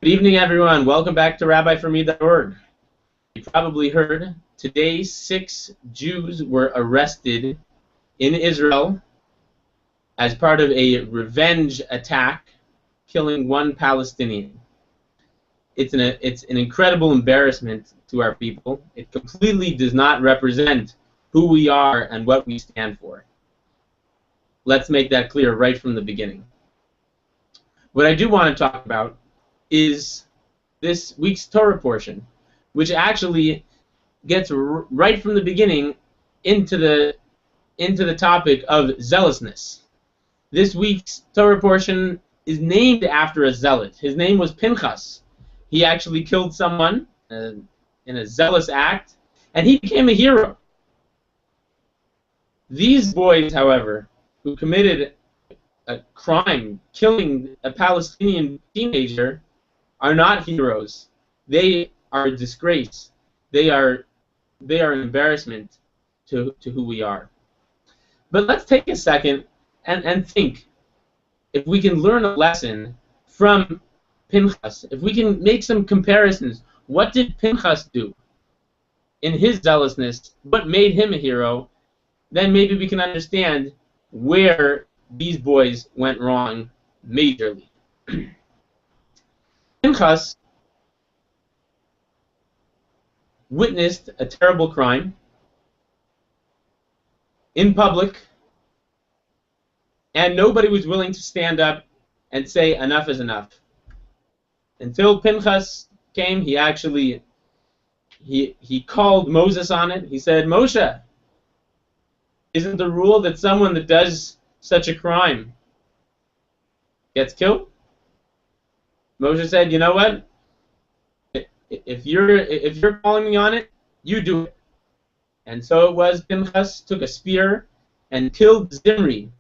Good evening, everyone. Welcome back to rabbiforme.org. You probably heard today 6 Jews were arrested in Israel as part of a revenge attack, killing 1 Palestinian. It's an incredible embarrassment to our people. It completely does not represent who we are and what we stand for. Let's make that clear right from the beginning. What I do want to talk about is this week's Torah portion, which actually gets right from the beginning into the topic of zealousness. This week's Torah portion is named after a zealot. His name was Pinchas. He actually killed someone in a zealous act, and he became a hero. These boys, however, who committed a crime, killing a Palestinian teenager, are not heroes. They are a disgrace. They are an embarrassment to who we are. But let's take a second and think if we can learn a lesson from Pinchas, if we can make some comparisons. What did Pinchas do in his zealousness? What made him a hero? Then maybe we can understand where these boys went wrong majorly. Pinchas witnessed a terrible crime in public, and nobody was willing to stand up and say enough is enough. Until Pinchas came, he actually he called Moses on it. He said, Moshe, isn't the rule that someone that does such a crime gets killed? Moshe said, you know what? If you're calling me on it, you do it. And so it was. Pinchas took a spear and killed Zimri,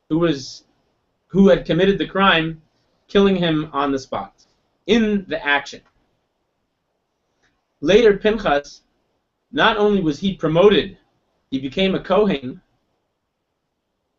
who had committed the crime, killing him on the spot in the action. Later, Pinchas, not only was he promoted, he became a Kohen,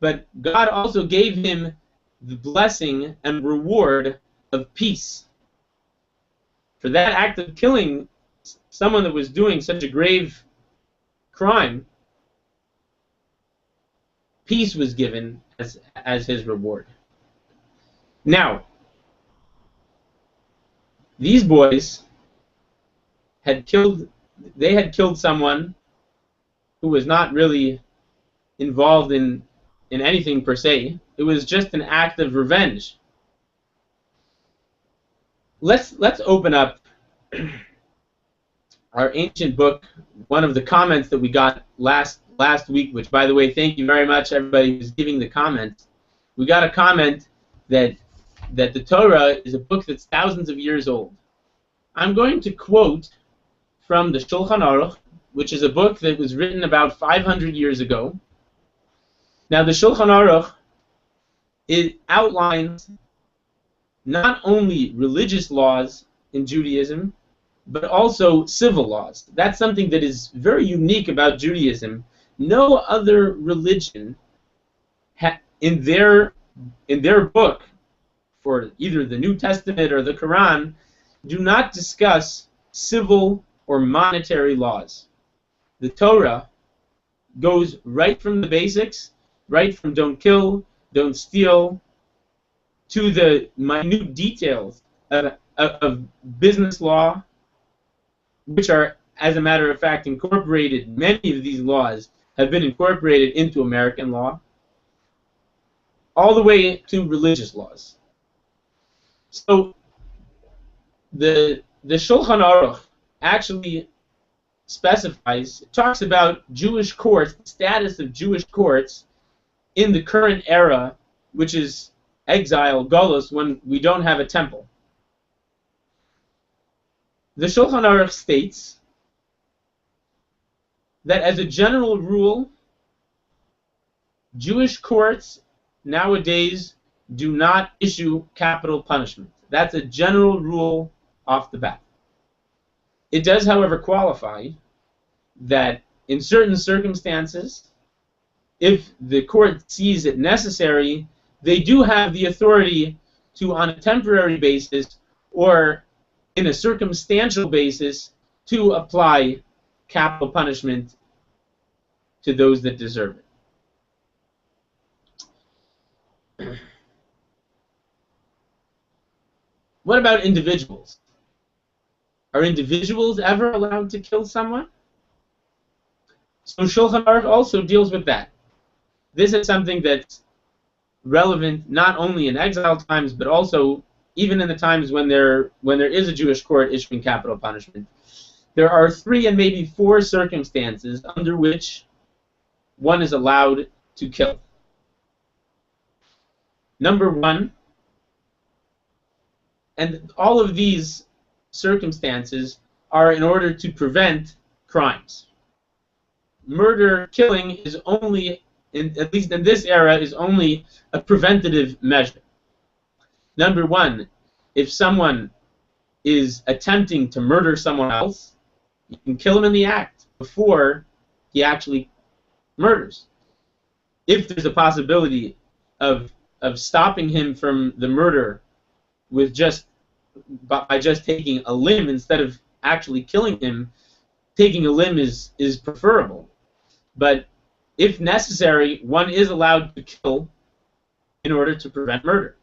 but God also gave him the blessing and reward of peace. For that act of killing someone that was doing such a grave crime, peace was given as his reward. Now, these boys had killed someone who was not really involved in anything per se. It was just an act of revenge. Let's open up our ancient book. One of the comments that we got last week, which, by the way, thank you very much, everybody who's giving the comments. We got a comment that the Torah is a book that's thousands of years old. I'm going to quote from the Shulchan Aruch, which is a book that was written about 500 years ago. Now, the Shulchan Aruch, it outlines not only religious laws in Judaism, but also civil laws. That's something that is very unique about Judaism. No other religion in their book, for either the New Testament or the Quran, do not discuss civil or monetary laws. The Torah goes right from the basics, right from don't kill, don't steal, to the minute details of business law, which are, as a matter of fact, incorporated. Many of these laws have been incorporated into American law, all the way to religious laws. So the Shulchan Aruch actually specifies, talks about Jewish courts, the status of Jewish courts in the current era, which is exile, Golus, when we don't have a temple. The Shulchan Aruch states that as a general rule, Jewish courts nowadays do not issue capital punishment. That's a general rule off the bat. It does, however, qualify that in certain circumstances, if the court sees it necessary, they do have the authority to, on a temporary basis or in a circumstantial basis to apply capital punishment to those that deserve it. What about individuals? Are individuals ever allowed to kill someone? So Shulchan Aruch also deals with that. This is something that's relevant not only in exile times, but also even in the times when there is a Jewish court issuing capital punishment. There are 3 and maybe 4 circumstances under which one is allowed to kill. Number 1, and all of these circumstances are in order to prevent crimes. Murder, killing is only, at least in this era, is only a preventative measure. Number 1, if someone is attempting to murder someone else, you can kill him in the act before he actually murders. If there's a possibility of stopping him from the murder with by just taking a limb instead of actually killing him, taking a limb is preferable. But if necessary, one is allowed to kill in order to prevent murder.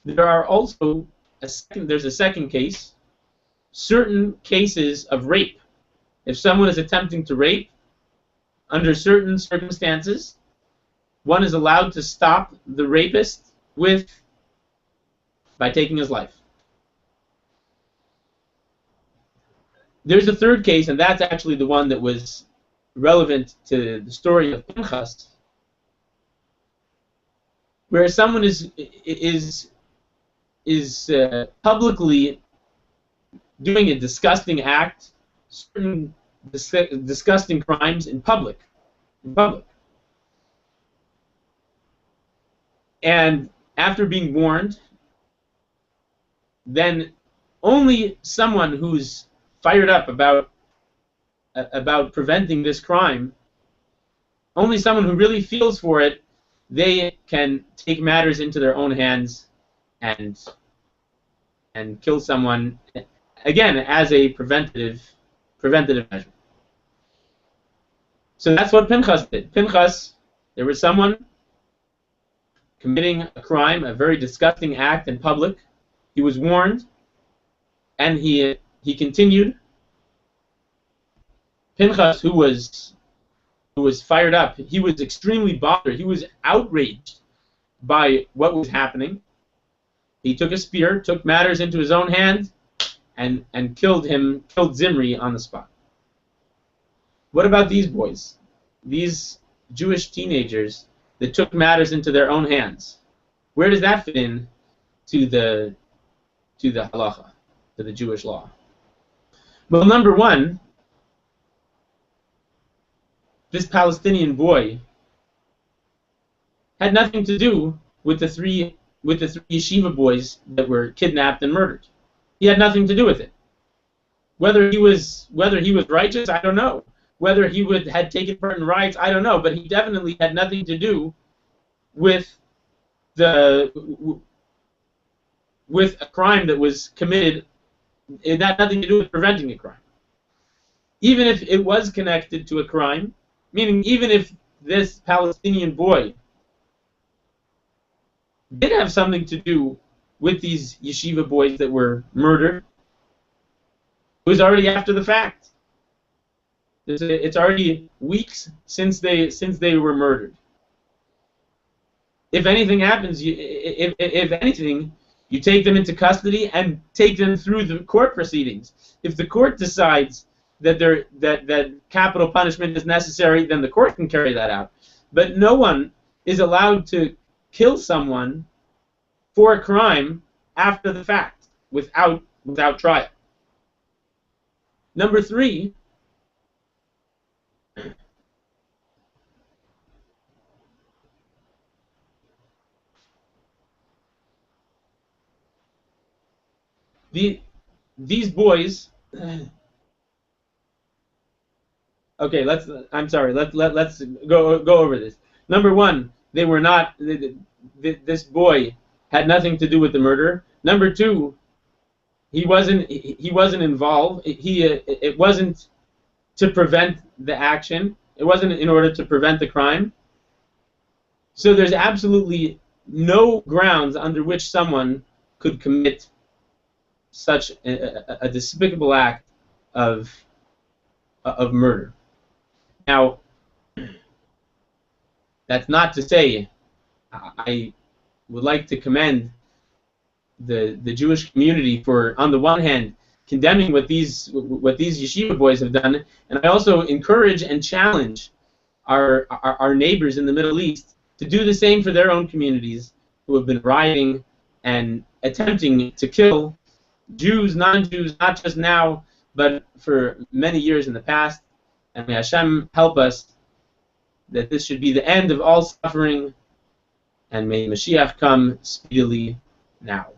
There are also there's a second case, certain cases of rape. If someone is attempting to rape, under certain circumstances, one is allowed to stop the rapist by taking his life. There's a third case, and that's actually the one that was relevant to the story of Pinchas, where someone is publicly doing a disgusting act, certain disgusting crimes in public. And after being warned, then only someone who's fired up about preventing this crime, only someone who really feels for it, they can take matters into their own hands and kill someone, again, as a preventative measure. So that's what Pinchas did. Pinchas, there was someone committing a crime, a very disgusting act in public. He was warned, and he continued. Pinchas, who was fired up, he was extremely bothered. He was outraged by what was happening. He took a spear, took matters into his own hand, and killed Zimri on the spot. What about these boys? These Jewish teenagers that took matters into their own hands. Where does that fit in to the halacha, to the Jewish law? Well, number 1, this Palestinian boy had nothing to do with the three yeshiva boys that were kidnapped and murdered. He had nothing to do with it. Whether he was righteous, I don't know. Whether he had taken part in riots, I don't know. But he definitely had nothing to do with a crime that was committed. It had nothing to do with preventing a crime. Even if it was connected to a crime, meaning even if this Palestinian boy did have something to do with these yeshiva boys that were murdered, it was already after the fact. It's already weeks since they were murdered. If anything happens, if anything, you take them into custody and take them through the court proceedings. If the court decides that capital punishment is necessary, then the court can carry that out. But no one is allowed to kill someone for a crime after the fact, without trial. Number 3, these boys. Okay, let's go over this. Number 1, they were not. This boy had nothing to do with the murder. Number 2, he wasn't involved. It wasn't to prevent the action. It wasn't in order to prevent the crime. So there's absolutely no grounds under which someone could commit such a despicable act of murder. Now, that's not to say I would like to commend the Jewish community for, on the one hand, condemning what these yeshiva boys have done, and I also encourage and challenge our neighbors in the Middle East to do the same for their own communities who have been rioting and attempting to kill Jews, non-Jews, not just now, but for many years in the past. And may Hashem help us that this should be the end of all suffering, and may Mashiach come speedily now.